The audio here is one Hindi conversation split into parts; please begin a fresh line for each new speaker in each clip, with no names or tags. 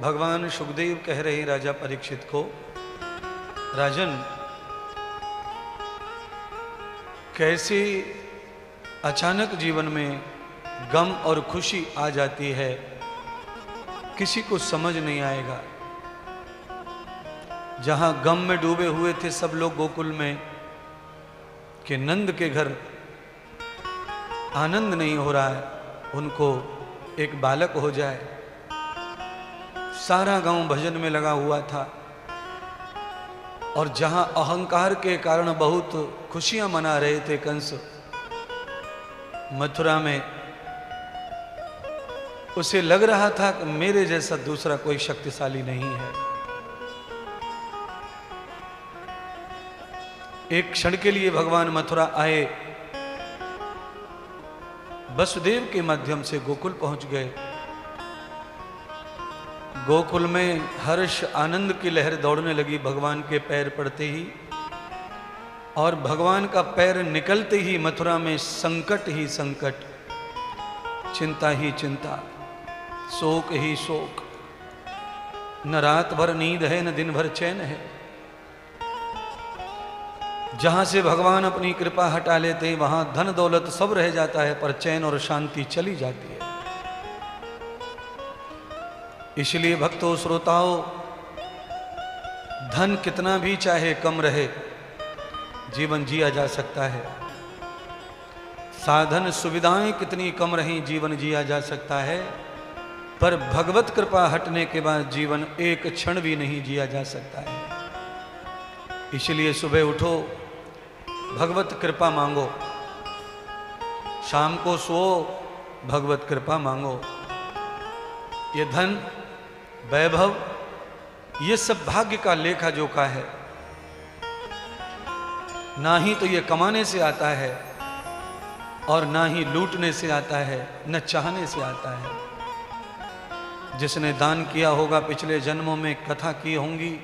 भगवान सुखदेव कह रहे हैं राजा परीक्षित को, राजन कैसे अचानक जीवन में गम और खुशी आ जाती है, किसी को समझ नहीं आएगा। जहां गम में डूबे हुए थे सब लोग गोकुल में कि नंद के घर आनंद नहीं हो रहा है, उनको एक बालक हो जाए। सारा गांव भजन में लगा हुआ था और जहां अहंकार के कारण बहुत खुशियां मना रहे थे कंस, मथुरा में उसे लग रहा था कि मेरे जैसा दूसरा कोई शक्तिशाली नहीं है। एक क्षण के लिए भगवान मथुरा आए, वसुदेव के माध्यम से गोकुल पहुंच गए। गोकुल में हर्ष आनंद की लहर दौड़ने लगी भगवान के पैर पड़ते ही, और भगवान का पैर निकलते ही मथुरा में संकट ही संकट, चिंता ही चिंता, शोक ही शोक। न रात भर नींद है न दिन भर चैन है। जहां से भगवान अपनी कृपा हटा लेते हैं वहां धन दौलत सब रह जाता है, पर चैन और शांति चली जाती है। इसलिए भक्तों श्रोताओं, धन कितना भी चाहे कम रहे, जीवन जिया जा सकता है। साधन सुविधाएं कितनी कम रहें, जीवन जिया जा सकता है, पर भगवत कृपा हटने के बाद जीवन एक क्षण भी नहीं जिया जा सकता है। इसलिए सुबह उठो, भगवत कृपा मांगो, शाम को सो, भगवत कृपा मांगो। ये धन वैभव ये सब भाग्य का लेखा जोखा है, ना ही तो ये कमाने से आता है और ना ही लूटने से आता है, न चाहने से आता है। जिसने दान किया होगा पिछले जन्मों में, कथा की होंगी,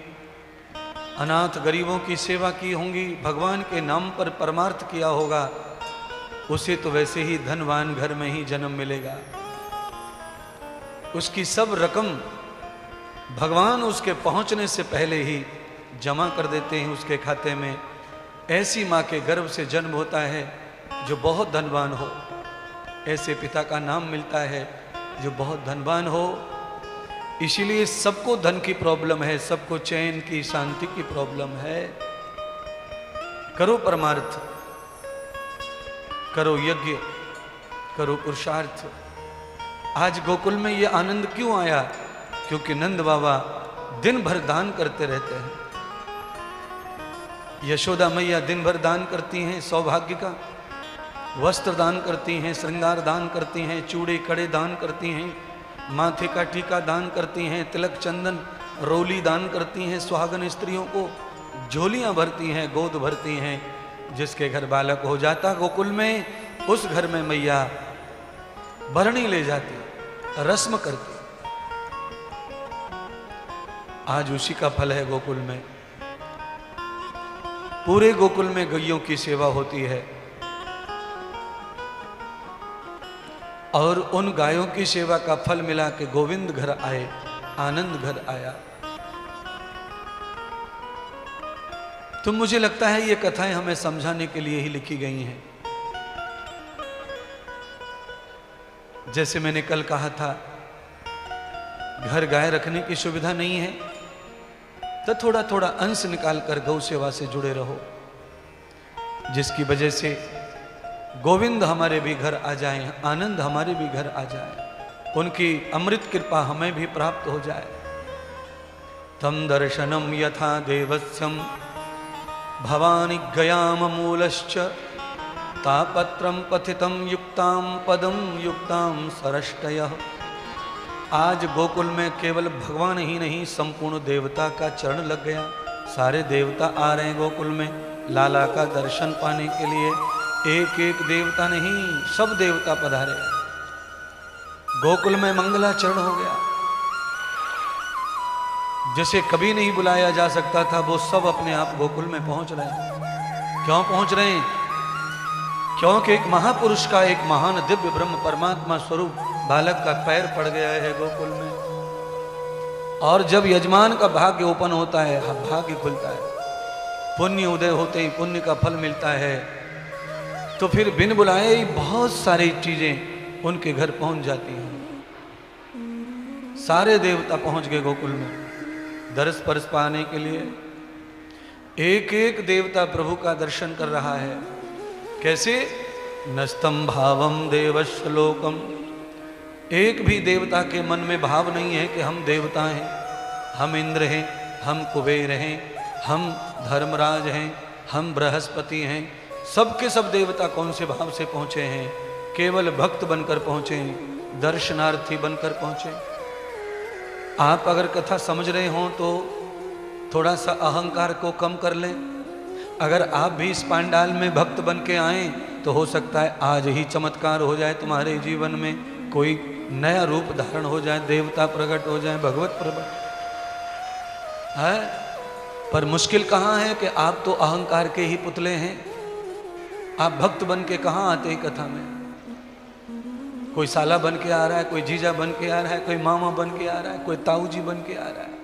अनाथ गरीबों की सेवा की होंगी, भगवान के नाम पर परमार्थ किया होगा, उसे तो वैसे ही धनवान घर में ही जन्म मिलेगा। उसकी सब रकम भगवान उसके पहुंचने से पहले ही जमा कर देते हैं उसके खाते में। ऐसी माँ के गर्भ से जन्म होता है जो बहुत धनवान हो, ऐसे पिता का नाम मिलता है जो बहुत धनवान हो। इसीलिए सबको धन की प्रॉब्लम है, सबको चैन की शांति की प्रॉब्लम है। करो परमार्थ, करो यज्ञ, करो पुरुषार्थ। आज गोकुल में ये आनंद क्यों आया? क्योंकि नंद बाबा दिन भर दान करते रहते हैं। यशोदा मैया दिन भर दान करती हैं, सौभाग्य का वस्त्र दान करती हैं, श्रृंगार दान करती हैं, चूड़े कड़े दान करती हैं, माथे का टीका दान करती हैं, तिलक चंदन रोली दान करती हैं, सुहागन स्त्रियों को झोलियां भरती हैं, गोद भरती हैं। जिसके घर बालक हो जाता गोकुल में, उस घर में मैया भरणी ले जाती, रस्म करती। आज उसी का फल है गोकुल में। पूरे गोकुल में गैयों की सेवा होती है और उन गायों की सेवा का फल मिला कि गोविंद घर आए, आनंद घर आया। तो मुझे लगता है ये कथाएं हमें समझाने के लिए ही लिखी गई हैं। जैसे मैंने कल कहा था, घर गाय रखने की सुविधा नहीं है तो थोड़ा थोड़ा अंश निकाल कर गौ सेवा से जुड़े रहो, जिसकी वजह से गोविंद हमारे भी घर आ जाए, आनंद हमारे भी घर आ जाए, उनकी अमृत कृपा हमें भी प्राप्त हो जाए। तम दर्शनम यथा देवस्यम भवानी गयाम मूलश्च तापत्रम पथितम युक्ताम पदम युक्ताम सरष्टयः। आज गोकुल में केवल भगवान ही नहीं, संपूर्ण देवता का चरण लग गया। सारे देवता आ रहे हैं गोकुल में लाला का दर्शन पाने के लिए। एक एक देवता नहीं, सब देवता पधारे। गोकुल में मंगलाचरण हो गया। जिसे कभी नहीं बुलाया जा सकता था वो सब अपने आप गोकुल में पहुंच रहे हैं। क्यों पहुंच रहे हैं? क्योंकि एक महापुरुष का, एक महान दिव्य ब्रह्म परमात्मा स्वरूप बालक का पैर पड़ गया है गोकुल में। और जब यजमान का भाग्य ओपन होता है, भाग्य खुलता है, पुण्य उदय होते ही पुण्य का फल मिलता है, तो फिर बिन बुलाए ही बहुत सारी चीजें उनके घर पहुंच जाती हैं। सारे देवता पहुंच गए गोकुल में दरस परस पाने के लिए। एक एक देवता प्रभु का दर्शन कर रहा है। कैसे? नस्तम भावम देवश्लोकम। एक भी देवता के मन में भाव नहीं है कि हम देवता हैं, हम इंद्र हैं, हम कुबेर हैं, हम धर्मराज हैं, हम बृहस्पति हैं। सबके सब देवता कौन से भाव से पहुंचे हैं? केवल भक्त बनकर पहुंचे हैं, दर्शनार्थी बनकर पहुंचे। आप अगर कथा समझ रहे हो तो थोड़ा सा अहंकार को कम कर लें। अगर आप भी इस पांडाल में भक्त बन के आए तो हो सकता है आज ही चमत्कार हो जाए तुम्हारे जीवन में, कोई नया रूप धारण हो जाए, देवता प्रकट हो जाए, भगवत प्रकट है। पर मुश्किल कहाँ है कि आप तो अहंकार के ही पुतले हैं। आप भक्त बन के कहाँ आते हैं कथा में? कोई साला बन के आ रहा है, कोई जीजा बन के आ रहा है, कोई मामा बन के आ रहा है, कोई ताऊ जी बन के आ रहा है।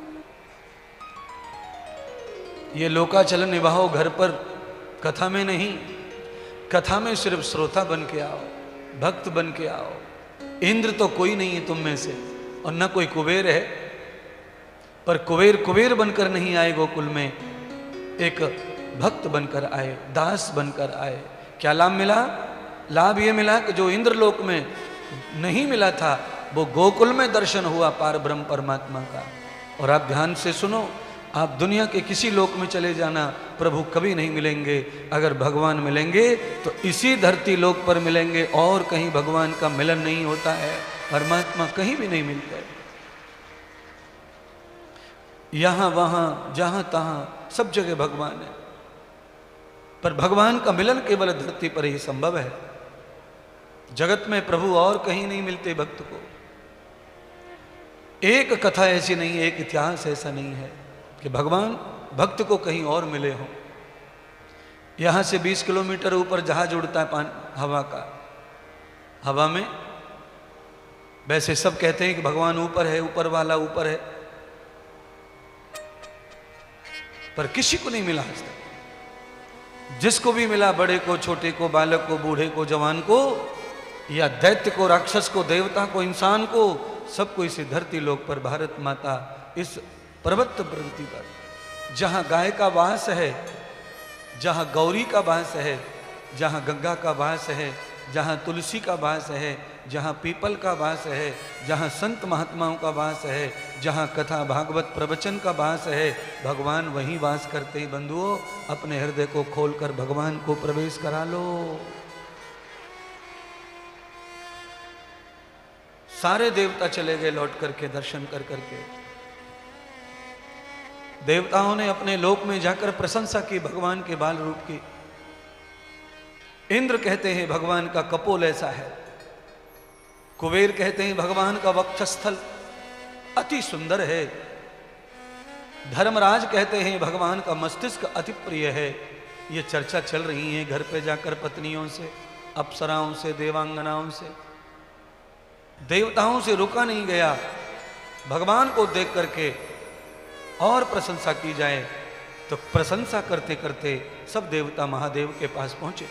ये लोकाचलन निभाओ घर पर, कथा में नहीं। कथा में सिर्फ श्रोता बन के आओ, भक्त बन के आओ। इंद्र तो कोई नहीं है तुम में से, और न कोई कुबेर है। पर कुबेर कुबेर बनकर नहीं आए गोकुल में, एक भक्त बनकर आए, दास बनकर आए। क्या लाभ मिला? लाभ ये मिला कि जो इंद्रलोक में नहीं मिला था वो गोकुल में दर्शन हुआ पार ब्रह्म परमात्मा का। और आप ध्यान से सुनो, आप दुनिया के किसी लोक में चले जाना, प्रभु कभी नहीं मिलेंगे। अगर भगवान मिलेंगे तो इसी धरती लोक पर मिलेंगे, और कहीं भगवान का मिलन नहीं होता है। परमात्मा कहीं भी नहीं मिलता है। यहां वहां जहां तहां सब जगह भगवान है, पर भगवान का मिलन केवल धरती पर ही संभव है। जगत में प्रभु और कहीं नहीं मिलते भक्त को। एक कथा ऐसी नहीं, एक इतिहास ऐसा नहीं है कि भगवान भक्त को कहीं और मिले हो। यहां से 20 किलोमीटर ऊपर जहाज उड़ता है हवा का, हवा में। वैसे सब कहते हैं कि भगवान ऊपर है, ऊपर वाला ऊपर है, पर किसी को नहीं मिला आज तक। जिसको भी मिला, बड़े को, छोटे को, बालक को, बूढ़े को, जवान को, या दैत्य को, राक्षस को, देवता को, इंसान को, सबको इसी धरती लोक पर भारत माता इस पर्वत प्रवृत्ति पर, जहां गाय का वास है, जहां गौरी का वास है, जहां गंगा का वास है, जहां तुलसी का वास है, जहां पीपल का वास है, जहां संत महात्माओं का वास है, जहां कथा भागवत प्रवचन का वास है, भगवान वहीं वास करते ही। बंधुओं, अपने हृदय को खोलकर भगवान को प्रवेश करा लो। सारे देवता चले गए लौट करके, दर्शन कर करके। देवताओं ने अपने लोक में जाकर प्रशंसा की भगवान के बाल रूप की। इंद्र कहते हैं भगवान का कपोल ऐसा है, कुबेर कहते हैं भगवान का वक्षस्थल अति सुंदर है, धर्मराज कहते हैं भगवान का मस्तिष्क अति प्रिय है। ये चर्चा चल रही है घर पे जाकर पत्नियों से, अप्सराओं से, देवांगनाओं से। देवताओं से रुका नहीं गया। भगवान को देख करके और प्रशंसा की जाए तो प्रशंसा करते करते सब देवता महादेव के पास पहुंचे।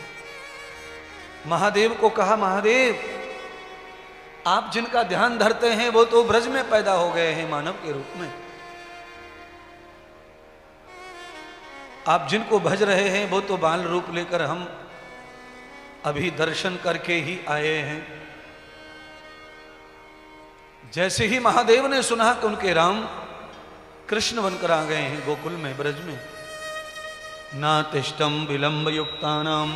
महादेव को कहा, महादेव आप जिनका ध्यान धरते हैं वो तो ब्रज में पैदा हो गए हैं मानव के रूप में। आप जिनको भज रहे हैं वो तो बाल रूप लेकर हम अभी दर्शन करके ही आए हैं। जैसे ही महादेव ने सुना कि उनके राम कृष्ण बनकर आ गए हैं गोकुल में, ब्रज में, नातिष्टम विलंब युक्तानाम,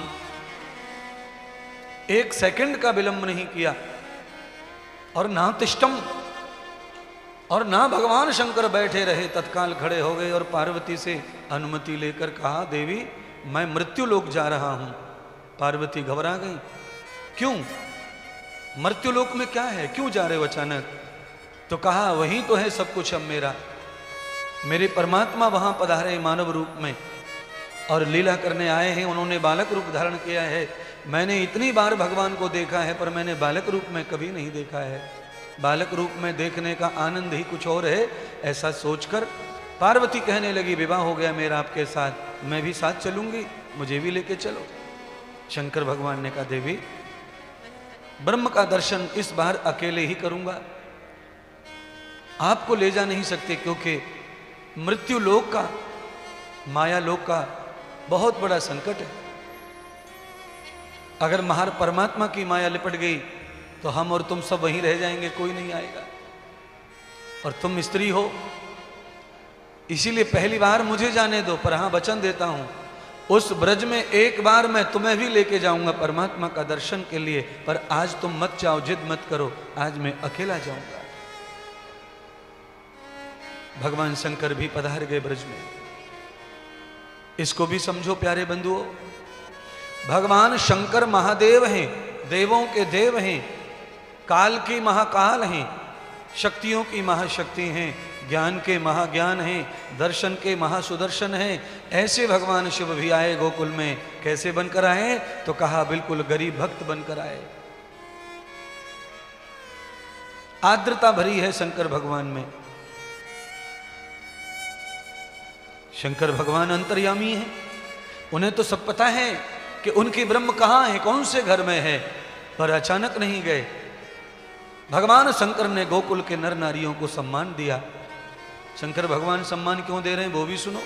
एक सेकंड का विलंब नहीं किया। और नातिष्टम, और ना भगवान शंकर बैठे रहे, तत्काल खड़े हो गए और पार्वती से अनुमति लेकर कहा, देवी मैं मृत्यु लोक जा रहा हूं। पार्वती घबरा गई, क्यों? मृत्यु लोक में क्या है, क्यों जा रहे हो अचानक? तो कहा, वही तो है सब कुछ अब मेरा। मेरे परमात्मा वहां पधारे मानव रूप में और लीला करने आए हैं। उन्होंने बालक रूप धारण किया है। मैंने इतनी बार भगवान को देखा है पर मैंने बालक रूप में कभी नहीं देखा है। बालक रूप में देखने का आनंद ही कुछ और है। ऐसा सोचकर पार्वती कहने लगी, विवाह हो गया मेरा आपके साथ, मैं भी साथ चलूंगी, मुझे भी लेके चलो। शंकर भगवान ने कहा, देवी ब्रह्म का दर्शन इस बार अकेले ही करूंगा, आपको ले जा नहीं सकते, क्योंकि मृत्यु लोक का, माया लोक का बहुत बड़ा संकट है। अगर महार परमात्मा की माया लिपट गई तो हम और तुम सब वहीं रह जाएंगे, कोई नहीं आएगा। और तुम स्त्री हो, इसीलिए पहली बार मुझे जाने दो, पर हाँ वचन देता हूं, उस ब्रज में एक बार मैं तुम्हें भी लेके जाऊंगा परमात्मा का दर्शन के लिए, पर आज तुम मत जाओ, जिद मत करो, आज मैं अकेला जाऊंगा। भगवान शंकर भी पधार गए ब्रज में। इसको भी समझो प्यारे बंधुओं, भगवान शंकर महादेव हैं, देवों के देव हैं, काल के महाकाल हैं, शक्तियों की महाशक्ति हैं, ज्ञान के महाज्ञान हैं, दर्शन के महासुदर्शन हैं। ऐसे भगवान शिव भी आए गोकुल में। कैसे बनकर आए? तो कहा बिल्कुल गरीब भक्त बनकर आए। आर्द्रता भरी है शंकर भगवान में। शंकर भगवान अंतर्यामी हैं, उन्हें तो सब पता है कि उनकी ब्रह्म कहाँ है, कौन से घर में है, पर अचानक नहीं गए। भगवान शंकर ने गोकुल के नर नारियों को सम्मान दिया। शंकर भगवान सम्मान क्यों दे रहे हैं वो भी सुनो।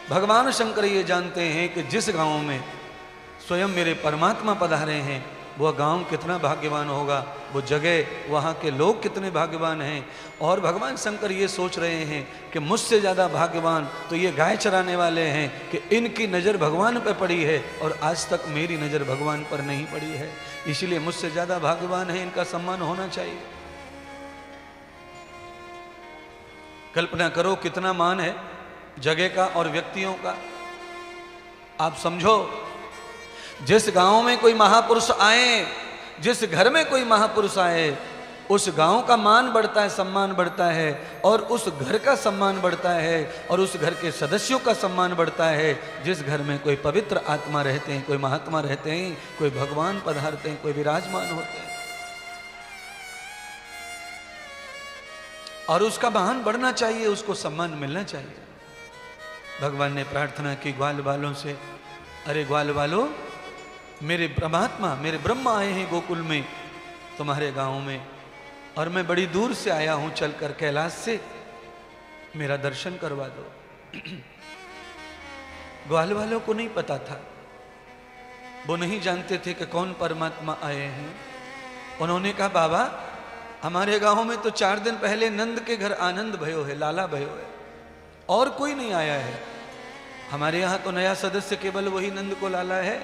भगवान शंकर ये जानते हैं कि जिस गांव में स्वयं मेरे परमात्मा पधारे हैं वह गांव कितना भाग्यवान होगा, वो जगह, वहाँ के लोग कितने भाग्यवान हैं। और भगवान शंकर ये सोच रहे हैं कि मुझसे ज़्यादा भाग्यवान तो ये गाय चराने वाले हैं कि इनकी नज़र भगवान पर पड़ी है और आज तक मेरी नज़र भगवान पर नहीं पड़ी है, इसलिए मुझसे ज़्यादा भाग्यवान है, इनका सम्मान होना चाहिए। कल्पना करो कितना मान है जगह का और व्यक्तियों का। आप समझो, जिस गांव में कोई महापुरुष आए, जिस घर में कोई महापुरुष आए, उस गांव का मान बढ़ता है, सम्मान बढ़ता है, और उस घर का सम्मान बढ़ता है, और उस घर के सदस्यों का सम्मान बढ़ता है। जिस घर में कोई पवित्र आत्मा रहते हैं, कोई महात्मा रहते हैं, कोई भगवान पधारते हैं, कोई विराजमान होते हैं, और उसका मान बढ़ना चाहिए, उसको सम्मान मिलना चाहिए। भगवान ने प्रार्थना की ग्वाल वालों से, अरे ग्वाल वालों, मेरे परमात्मा, मेरे ब्रह्मा आए हैं गोकुल में तुम्हारे गांव में, और मैं बड़ी दूर से आया हूं चलकर कैलाश से, मेरा दर्शन करवा दो। ग्वाल वालों को नहीं पता था, वो नहीं जानते थे कि कौन परमात्मा आए हैं। उन्होंने कहा, बाबा हमारे गांव में तो 4 दिन पहले नंद के घर आनंद भयो है, लाला भयो है, और कोई नहीं आया है। हमारे यहाँ तो नया सदस्य केवल वही नंद को लाला है।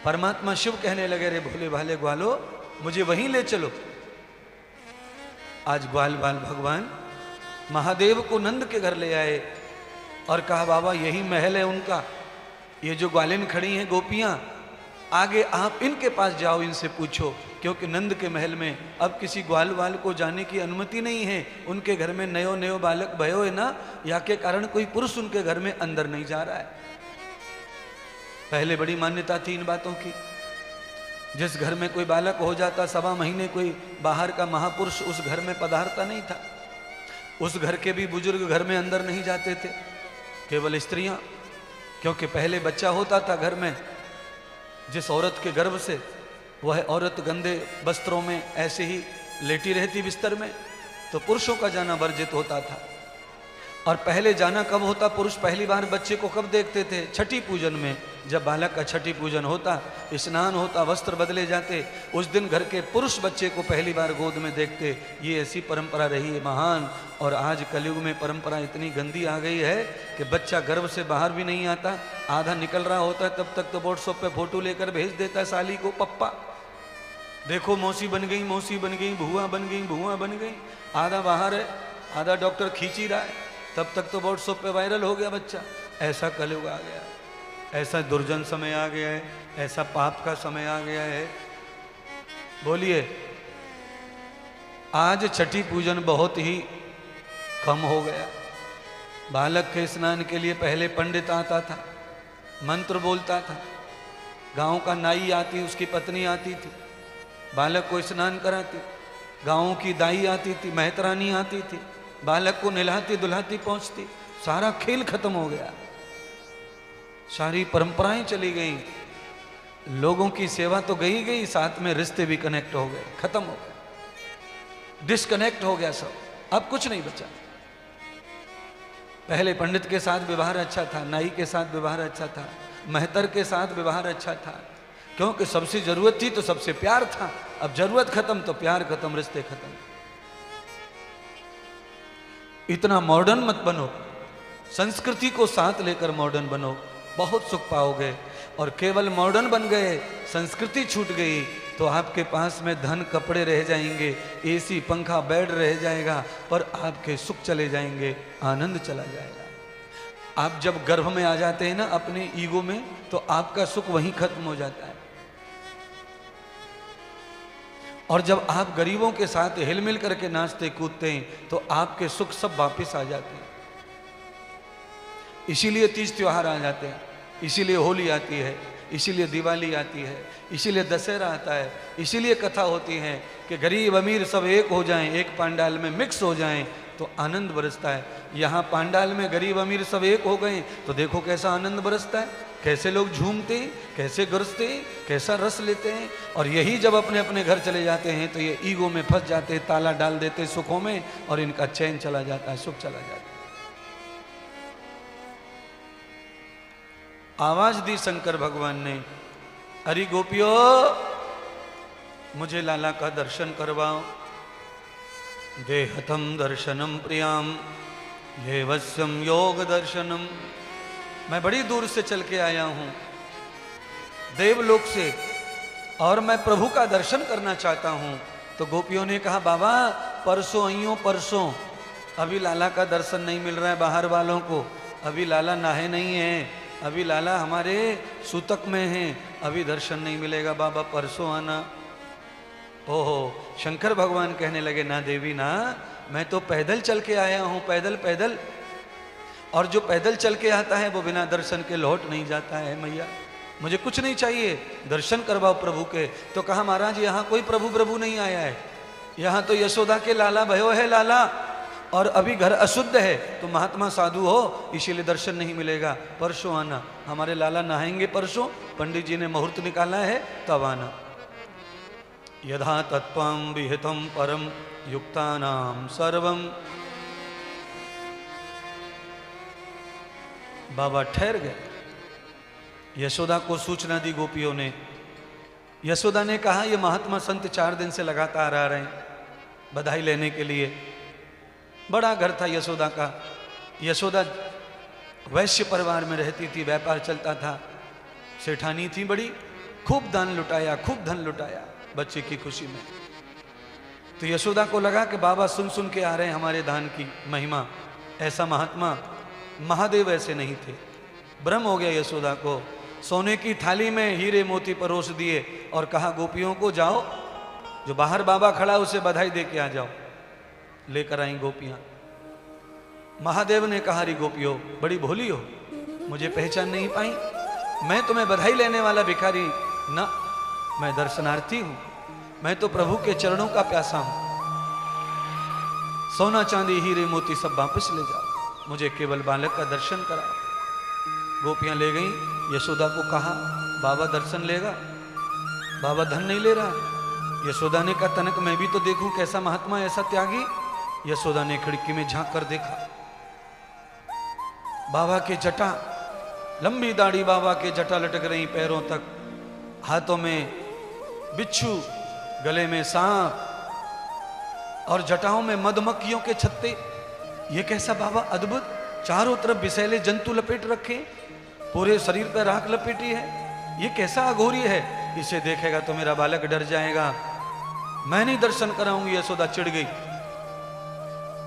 परमात्मा शिव कहने लगे, रे भोले भाले ग्वालो, मुझे वहीं ले चलो। आज ग्वाल बाल भगवान महादेव को नंद के घर ले आए और कहा, बाबा यही महल है उनका, ये जो ग्वालिन खड़ी हैं गोपियां, आगे आप इनके पास जाओ, इनसे पूछो, क्योंकि नंद के महल में अब किसी ग्वाल वाल को जाने की अनुमति नहीं है। उनके घर में नयो नयो बालक भयो है ना, या के कारण कोई पुरुष उनके घर में अंदर नहीं जा रहा है। पहले बड़ी मान्यता थी इन बातों की। जिस घर में कोई बालक हो जाता, 1.25 महीने कोई बाहर का महापुरुष उस घर में पधारता नहीं था। उस घर के भी बुजुर्ग घर में अंदर नहीं जाते थे, केवल स्त्रियां, क्योंकि पहले बच्चा होता था घर में, जिस औरत के गर्भ से, वह औरत गंदे वस्त्रों में ऐसे ही लेटी रहती बिस्तर में, तो पुरुषों का जाना वर्जित होता था। और पहले जाना कब होता, पुरुष पहली बार बच्चे को कब देखते थे? छठी पूजन में। जब बालक का छठी पूजन होता, स्नान होता, वस्त्र बदले जाते, उस दिन घर के पुरुष बच्चे को पहली बार गोद में देखते। ये ऐसी परंपरा रही है महान। और आज कलयुग में परंपरा इतनी गंदी आ गई है कि बच्चा गर्भ से बाहर भी नहीं आता, आधा निकल रहा होता है तब तक तो व्हाट्सएप पे फोटो लेकर भेज देता है साली को, पप्पा देखो मौसी बन गई, मौसी बन गई, भुआ बन गई, भुआ बन गई। आधा बाहर है, आधा डॉक्टर खींच ही रहा है, तब तक तो व्हाट्सएप पे वायरल हो गया बच्चा। ऐसा कलयुग आ गया, ऐसा दुर्जन समय आ गया है, ऐसा पाप का समय आ गया है। बोलिए, आज छठी पूजन बहुत ही कम हो गया। बालक के स्नान के लिए पहले पंडित आता था, मंत्र बोलता था, गांव का नाई आती, उसकी पत्नी आती थी, बालक को स्नान कराती। गाँव की दाई आती थी, मेहतरानी आती थी, बालक को नहलाती दुल्हाती पहुंचती, सारा खेल खत्म हो गया, सारी परंपराएं चली गई, लोगों की सेवा तो गई गई, साथ में रिश्ते भी कनेक्ट हो गए, खत्म हो गए, डिस्कनेक्ट हो गया सब, अब कुछ नहीं बचा। पहले पंडित के साथ व्यवहार अच्छा था, नाई के साथ व्यवहार अच्छा था, महतर के साथ व्यवहार अच्छा था, क्योंकि सबसे जरूरत थी तो सबसे प्यार था। अब जरूरत खत्म तो प्यार खत्म, रिश्ते खत्म। इतना मॉडर्न मत बनो, संस्कृति को साथ लेकर मॉडर्न बनो, बहुत सुख पाओगे। और केवल मॉडर्न बन गए, संस्कृति छूट गई, तो आपके पास में धन कपड़े रह जाएंगे, एसी पंखा बेड रह जाएगा, पर आपके सुख चले जाएंगे, आनंद चला जाएगा। आप जब गर्भ में आ जाते हैं ना अपने ईगो में, तो आपका सुख वहीं खत्म हो जाता है। और जब आप गरीबों के साथ हिलमिल करके नाचते कूदते हैं, तो आपके सुख सब वापस आ जाते हैं। इसीलिए तीज त्योहार आ जाते हैं, इसीलिए होली आती है, इसीलिए दिवाली आती है, इसीलिए दशहरा आता है, इसीलिए कथा होती है कि गरीब अमीर सब एक हो जाएं, एक पंडाल में मिक्स हो जाएं, तो आनंद बरसता है। यहाँ पंडाल में गरीब अमीर सब एक हो गए, तो देखो कैसा आनंद बरसता है, कैसे लोग झूमते, कैसे गरजते, कैसा रस लेते हैं। और यही जब अपने अपने घर चले जाते हैं, तो ये ईगो में फंस जाते, ताला डाल देते सुखों में, और इनका चैन चला जाता है, सुख चला जाता है। आवाज दी शंकर भगवान ने, अरे गोपियों, मुझे लाला का दर्शन करवाओ। देहतम दर्शनम प्रियाम ये वश्यम योग दर्शनम। मैं बड़ी दूर से चल के आया हूं देवलोक से, और मैं प्रभु का दर्शन करना चाहता हूं। तो गोपियों ने कहा, बाबा परसों आइयो, परसों, अभी लाला का दर्शन नहीं मिल रहा है बाहर वालों को, अभी लाला नहाए नहीं है, अभी लाला हमारे सूतक में हैं, अभी दर्शन नहीं मिलेगा, बाबा परसों आना। ओहो, शंकर भगवान कहने लगे, ना देवी ना, मैं तो पैदल चल के आया हूं, पैदल पैदल, और जो पैदल चल के आता है वो बिना दर्शन के लौट नहीं जाता है। मैया मुझे कुछ नहीं चाहिए, दर्शन करवाओ प्रभु के। तो कहा, महाराज यहाँ कोई प्रभु प्रभु नहीं आया है, यहाँ तो यशोदा के लाला भयो है लाला, और अभी घर अशुद्ध है, तो महात्मा साधु हो, इसीलिए दर्शन नहीं मिलेगा, परसों आना, हमारे लाला नहाएंगे परसों, पंडित जी ने मुहूर्त निकाला है, तब आना। यथा तत्त्वं विहितं परम युक्तानां सर्वम। बाबा ठहर गए। यशोदा को सूचना दी गोपियों ने। यशोदा ने कहा, ये महात्मा संत 4 दिन से लगातार आ रहे हैं बधाई लेने के लिए। बड़ा घर था यशोदा का। यशोदा वैश्य परिवार में रहती थी, व्यापार चलता था, सेठानी थी बड़ी, खूब दान लुटाया, खूब धन लुटाया बच्चे की खुशी में। तो यशोदा को लगा कि बाबा सुन सुन के आ रहे हैं हमारे दान की महिमा। ऐसा महात्मा, महादेव ऐसे नहीं थे। भ्रम हो गया यशोदा को। सोने की थाली में हीरे मोती परोस दिए और कहा, गोपियों को जाओ, जो बाहर बाबा खड़ा उसे बधाई दे के आ जाओ। लेकर आई गोपियां। महादेव ने कहा, री गोपियों बड़ी भोली हो, मुझे पहचान नहीं पाई, मैं तुम्हें बधाई लेने वाला भिखारी ना, मैं दर्शनार्थी हूं, मैं तो प्रभु के चरणों का प्यासा हूं। सोना चांदी हीरे मोती सब वापस ले जाओ, मुझे केवल बालक का दर्शन कराओ। गोपियां ले गई। यशोदा को कहा, बाबा दर्शन लेगा, बाबा धन नहीं ले रहा। यशोदा ने कहा, तनक मैं भी तो देखूं कैसा महात्मा, ऐसा त्यागी। यशोदा ने खिड़की में झांक कर देखा, बाबा के जटा, लंबी दाढ़ी बाबा के जटा लटक रही पैरों तक, हाथों में बिच्छू, गले में सांप, और जटाओं में मधुमक्खियों के छत्ते। ये कैसा बाबा अद्भुत, चारों तरफ विषैले जंतु लपेट रखे, पूरे शरीर पर राख लपेटी है, ये कैसा अघोरी है, इसे देखेगा तो मेरा बालक डर जाएगा, मैं नहीं दर्शन कराऊंगी। यशोदा चिढ़ गई।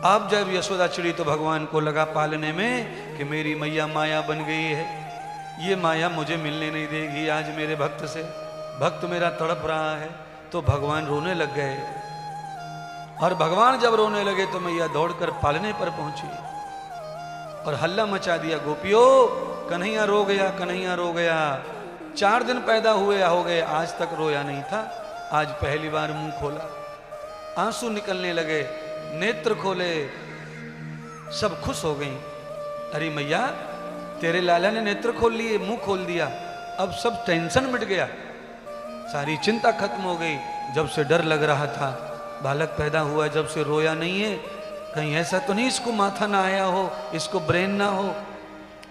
अब जब यशोदा चिड़ी तो भगवान को लगा पालने में कि मेरी मैया माया बन गई है, ये माया मुझे मिलने नहीं देगी आज मेरे भक्त से, भक्त मेरा तड़प रहा है। तो भगवान रोने लग गए, और भगवान जब रोने लगे तो मैया दौड़कर पालने पर पहुंची और हल्ला मचा दिया, गोपियों कन्हैया रो गया, कन्हैया रो गया। 4 दिन पैदा हुए हो गए, आज तक रोया नहीं था, आज पहली बार मुंह खोला, आंसू निकलने लगे, नेत्र खोले, सब खुश हो गई। अरे मैया, तेरे लाला ने नेत्र खोल लिए, मुंह खोल दिया, अब सब टेंशन मिट गया, सारी चिंता खत्म हो गई। जब से डर लग रहा था, बालक पैदा हुआ, जब से रोया नहीं है, कहीं ऐसा तो नहीं इसको माथा ना आया हो, इसको ब्रेन ना हो।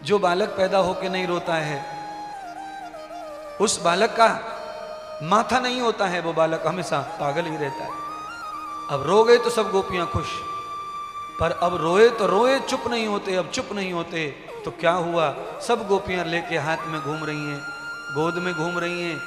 जो बालक पैदा होके नहीं रोता है, उस बालक का माथा नहीं होता है, वो बालक हमेशा पागल ही रहता है। अब रो गए तो सब गोपियां खुश, पर अब रोए तो रोए, चुप नहीं होते, अब चुप नहीं होते। तो क्या हुआ, सब गोपियां लेके हाथ में घूम रही हैं, गोद में घूम रही हैं,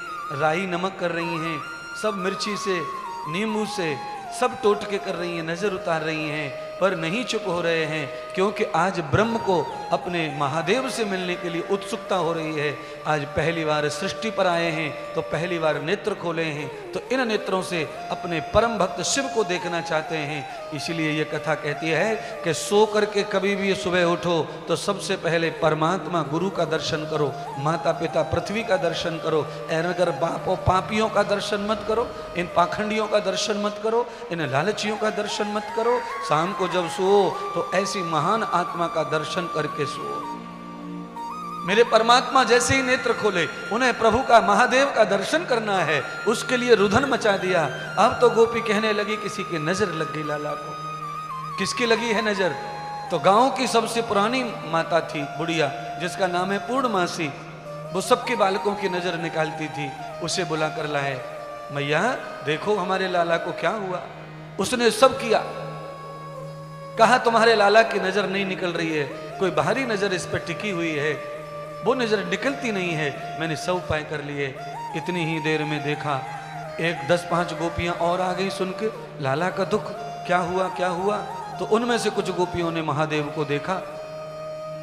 राई नमक कर रही हैं, सब मिर्ची से, नींबू से, सब टोटके कर रही हैं, नजर उतार रही हैं, पर नहीं चुप हो रहे हैं, क्योंकि आज ब्रह्म को अपने महादेव से मिलने के लिए उत्सुकता हो रही है। आज पहली बार सृष्टि पर आए हैं, तो पहली बार नेत्र खोले हैं, तो इन नेत्रों से अपने परम भक्त शिव को देखना चाहते हैं। इसलिए ये कथा कहती है कि सो करके कभी भी सुबह उठो तो सबसे पहले परमात्मा गुरु का दर्शन करो, माता पिता पृथ्वी का दर्शन करो। अगर बापों पापियों का दर्शन मत करो, इन पाखंडियों का दर्शन मत करो, इन लालचियों का दर्शन मत करो। शाम को जब सो तो ऐसी महान आत्मा का दर्शन करके सो। मेरे परमात्मा जैसे ही नेत्र खोले, उन्हें प्रभु का, महादेव का दर्शन करना है, उसके लिए रुधन मचा दिया। अब तो गोपी कहने लगी किसी की नजर लग गई लाला को। किसकी लगी है नजर? तो गांव की सबसे पुरानी माता थी, बुढ़िया, जिसका नाम है पूर्णमासी। वो सबके बालकों की नजर निकालती थी, उसे बुला कर लाए। मैया देखो हमारे लाला को क्या हुआ। उसने सब किया, कहा तुम्हारे लाला की नजर नहीं निकल रही है, कोई बाहरी नजर इस पर टिकी हुई है, वो नजर निकलती नहीं है। मैंने सब उपाय कर लिए। इतनी ही देर में देखा एक 10-5 गोपियां और आ गई सुन के, लाला का दुख, क्या हुआ क्या हुआ। तो उनमें से कुछ गोपियों ने महादेव को देखा,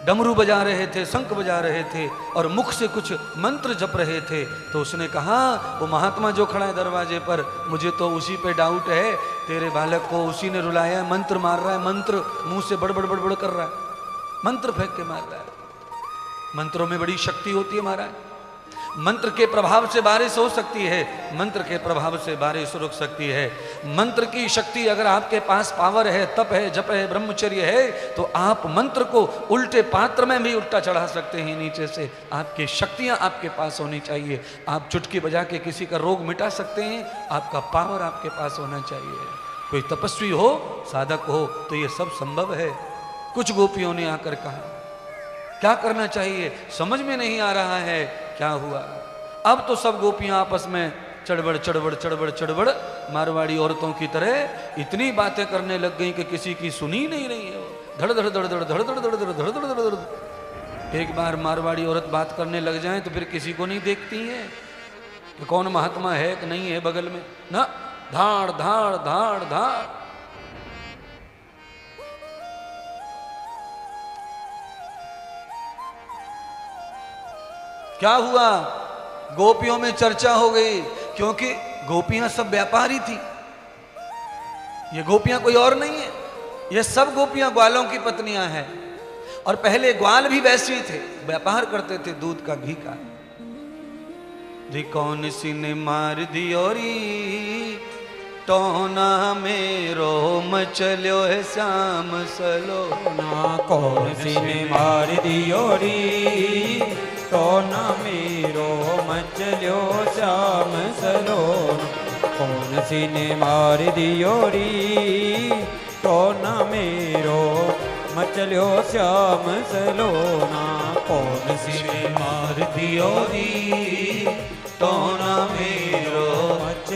डमरू बजा रहे थे, शंख बजा रहे थे और मुख से कुछ मंत्र जप रहे थे। तो उसने कहा, वो महात्मा जो खड़ा है दरवाजे पर, मुझे तो उसी पे डाउट है, तेरे बालक को उसी ने रुलाया है, मंत्र मार रहा है, मंत्र मुंह से बड़बड़ बड़बड़ कर रहा है, मंत्र फेंक के मार रहा है। मंत्रों में बड़ी शक्ति होती है महाराज, मंत्र के प्रभाव से बारिश हो सकती है, मंत्र के प्रभाव से बारिश रुक सकती है। मंत्र की शक्ति अगर आपके पास पावर है, तप है, जप है, ब्रह्मचर्य है, तो आप मंत्र को उल्टे पात्र में भी उल्टा चढ़ा सकते हैं नीचे से। आपकी शक्तियां आपके पास होनी चाहिए। आप चुटकी बजा के किसी का रोग मिटा सकते हैं, आपका पावर आपके पास होना चाहिए। कोई तपस्वी हो, साधक हो, तो ये सब संभव है। कुछ गोपियों ने आकर कहा क्या करना चाहिए, समझ में नहीं आ रहा है क्या हुआ। अब तो सब गोपियां आपस में चड़बड़ चड़बड़ चड़बड़ चड़बड़ मारवाड़ी औरतों की तरह इतनी बातें करने लग गई कि किसी की सुनी नहीं रही है। धड़ धड़ धड़ धड़ धड़ धड़ धड़ धड़ धड़ धड़ धड़ धड़। एक बार मारवाड़ी औरत बात करने लग जाए तो फिर किसी को नहीं देखती है कि कौन महात्मा है कि नहीं है बगल में, ना, धाड़ धाड़ धाड़ धाड़। क्या हुआ, गोपियों में चर्चा हो गई, क्योंकि गोपियां सब व्यापारी थी। ये गोपियां कोई और नहीं है, ये सब गोपियां ग्वालों की पत्नियां हैं। और पहले ग्वाल भी वैसे ही थे, व्यापार करते थे दूध का, घी का। जी कौन सी ने मार दियोरी, टोना मेरो मचल्यो है श्याम सलोना।
कौन सी ने मार दियोरी, टोना मेरो मचल्यो श्याम सलोना। कौन सी ने मार दियोरी, टोना मेरो मचल्यो श्याम सलोना। कौन सी ने मार दियोरी, टोना मेरो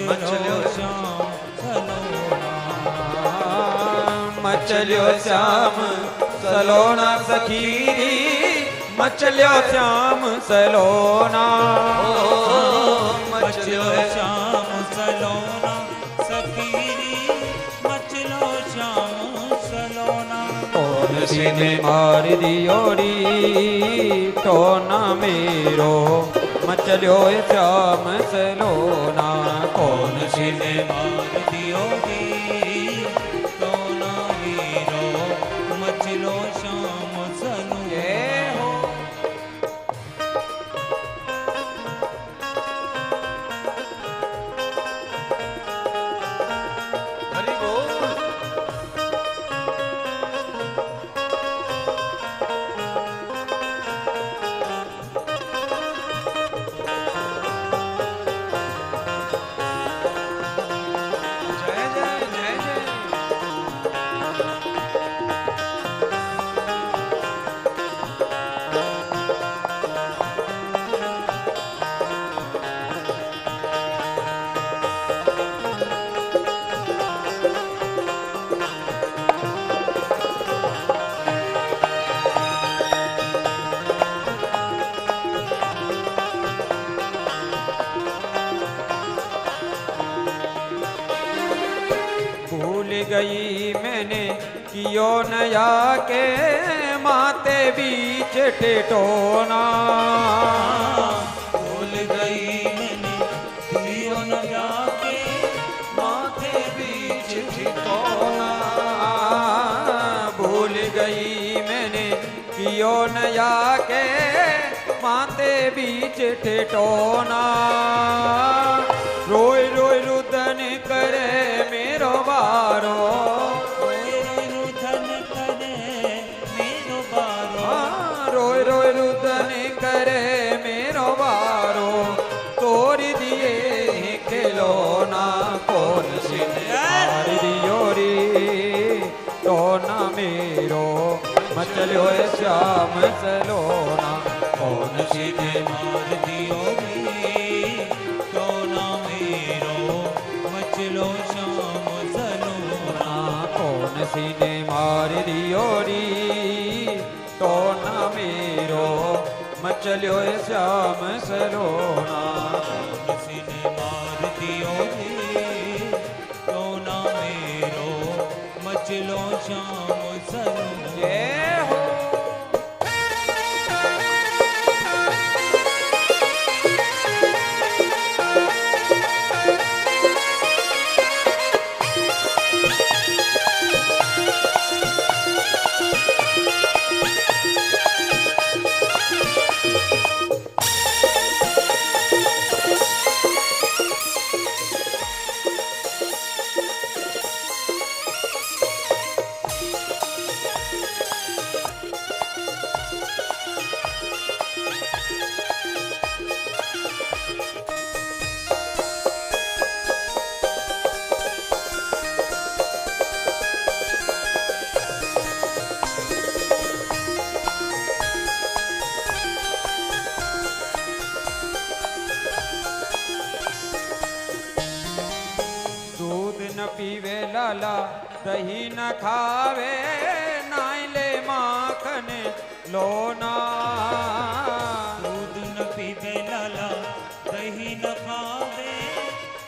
मचल्यो श्याम सलोना। मचल्यो श्याम सलोना सखीरी, मचल्यो श्याम सलोना। मचल्यो श्याम सलोना सखीरी, मचल्यो श्याम सलोना। कौन सी ने मार दियोरी, टोना मेरो मचल्यो श्याम सलोना। कौन सी ने मार दियोरी, टोना मेरो मचल्यो श्याम सलोना।
हरि
गई मैंने कियो नया के माते बीच टिटोना।
भूल गई मैंने कियो नया के माथे बीच टिटोना।
भूल गई मैंने कियो नया के माते बीच टिटोना। रोय रोय रुदन करे मेरो बारो,
रोय रोय रुदन करे मेरो बारो।
रोय रोय रुदन करे मेरो बारो, तोड़ दिए खिलौना कौन सी मार दियो रे टोना मेरो, मचलो श्याम सलोना कौन सी
ने मार दियो रे टोना मेरो, मचलो श्याम सलोना।
कौन सी ने मार दियो री टोना मेरो, मचलो श्याम सलोना।
किसी ने मार दियो रे टोना मेरो, मचलो श्याम सलोना।
जय हो। पीवे लाला दही न खावे, नाइले माखन लोना।
दूध न पीवे लाला दही न खावे,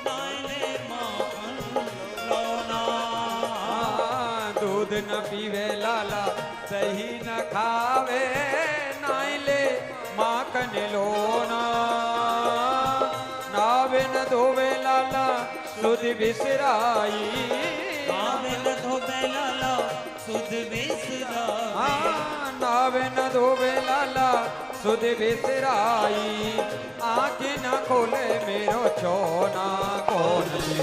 नाइले माखन लोना।
दूध न पीवे लाला दही न खावे, नाइले माखन लोना। नावे न धोवे लाला सुध बिसराई,
नावे न धोवे लाला सुध बिसराई।
नावे न धोवे लाला सुध बिसराई, आँखें न खोले मेरो छोना कौन सी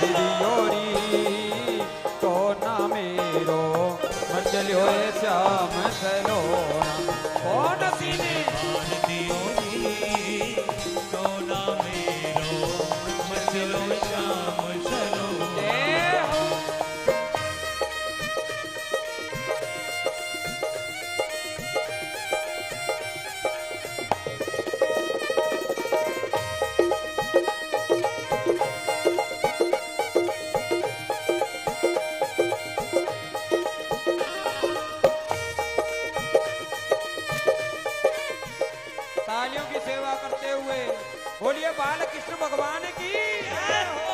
दियोरी टोना मेरो, मचलो श्याम सलोना कौन सी ने
मार दियो रे टोना मेरो, मचलो श्याम सलोना।
तालियों की सेवा करते हुए बोलिए बाल कृष्ण भगवान की जय हो।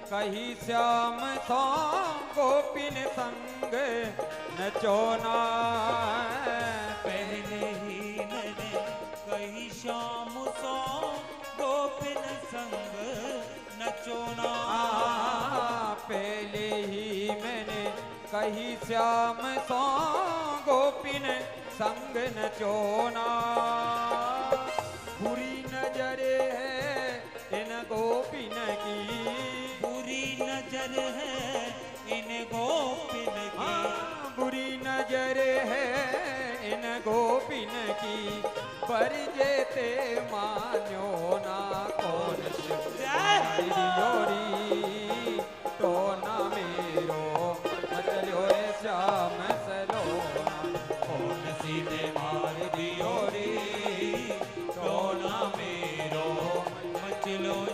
कही श्याम सो गोपिन संग नचोना।
पहले ही मैंने कही श्याम सो गोपिन संग नचोना।
पहले ही मैंने कही श्याम सो गोपिन संग नचोना। बुरी नजर है इन गोपिन की,
बुरी नजर है इन गोपिन की।
बुरी नजर है इन गोपिन की, पर जेते मान्यो ना कौन योरी तो ना मेरो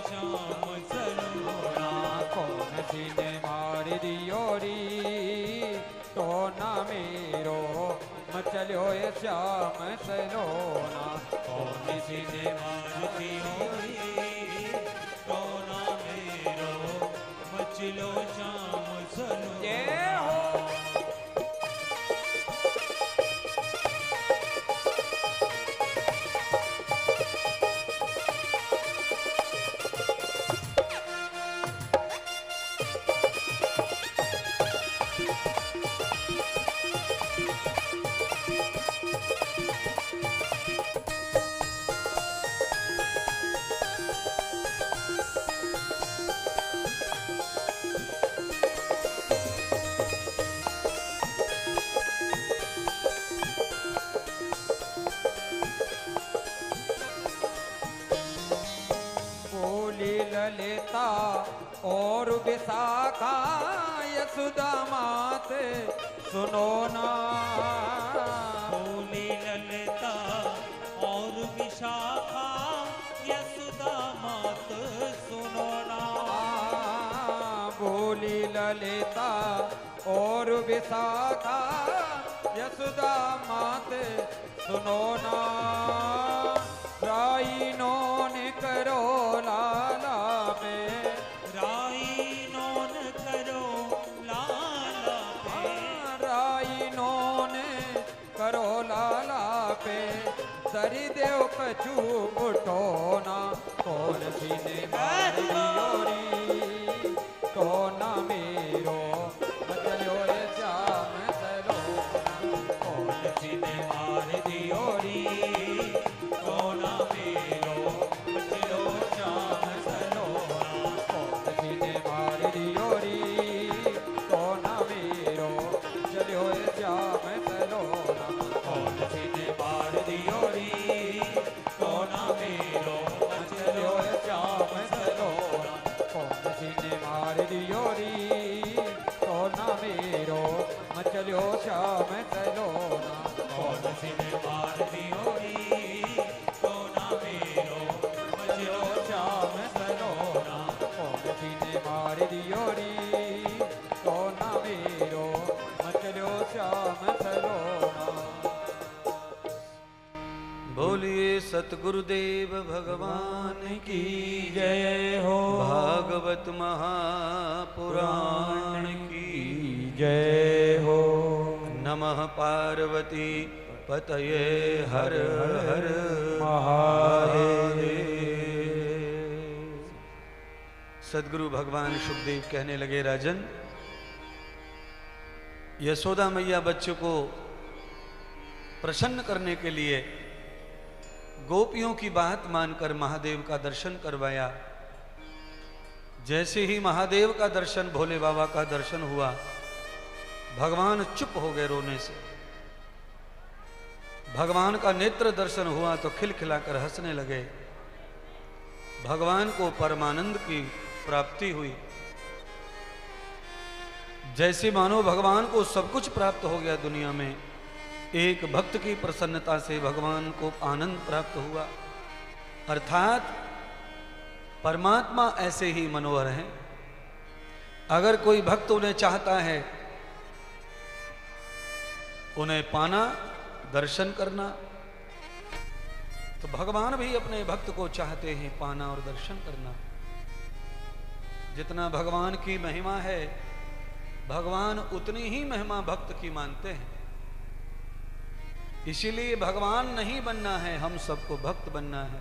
श्याम सलोना।
कौन सी ने मार दियो री तो ना मेरो मचलो ये श्याम सलोना।
कौन सी ने मार दियो रे रोना मेरो मचलो श्याम सलोना।
जय हो। ललिता और विशाखा यशोदा माते सुनो ना।
बोली ललिता और विशाखा यशोदा मात सुनो ना।
बोली ललिता और विशाखा यशोदा माते सुनो ना। राइनो ने करो लाला पे
राइनो न करो लाला पे।
राइनो ने करो लाला पे सरी देव कछू उठो ना। कौन सी ने मार दियोरी तो ना मेरो बचलो ये श्याम सलोना।
कौन सी ने मार दियोरी तो ना मेरो बचलो श्याम सलोना।
कौन सी ने मार दियोरी तो ना मेरो चलो ये श्याम सलोना।
कौन सी ने मार दियोरी तो ना मेरो बचलो श्याम सलोना।
कौन सी ने मार दियोरी तो ना मेरो मचलो श्याम सलोना।
कौन सी ने मार दियोरी तो ना मेरो बचलो श्याम सलोना।
कौन सी ने मार दियोरी तो ना मेरो मचलो श्याम सलोना।
बोलिए सतगुरुदेव भगवान की
जय हो।
भागवत महापुराण की
जय हो।
नमः पार्वती पतये हर हर
महादेव।
सदगुरु भगवान सुखदेव कहने लगे, राजन, यशोदा मैया बच्चों को प्रसन्न करने के लिए गोपियों की बात मानकर महादेव का दर्शन करवाया। जैसे ही महादेव का दर्शन, भोले बाबा का दर्शन हुआ, भगवान चुप हो गए रोने से। भगवान का नेत्र दर्शन हुआ तो खिलखिलाकर हंसने लगे। भगवान को परमानंद की प्राप्ति हुई। जैसे मानो भगवान को सब कुछ प्राप्त हो गया दुनिया में। एक भक्त की प्रसन्नता से भगवान को आनंद प्राप्त हुआ। अर्थात परमात्मा ऐसे ही मनोहर हैं। अगर कोई भक्त उन्हें चाहता है, उन्हें पाना, दर्शन करना, तो भगवान भी अपने भक्त को चाहते हैं पाना और दर्शन करना। जितना भगवान की महिमा है, भगवान उतनी ही महिमा भक्त की मानते हैं। इसीलिए भगवान नहीं बनना है, हम सबको भक्त बनना है।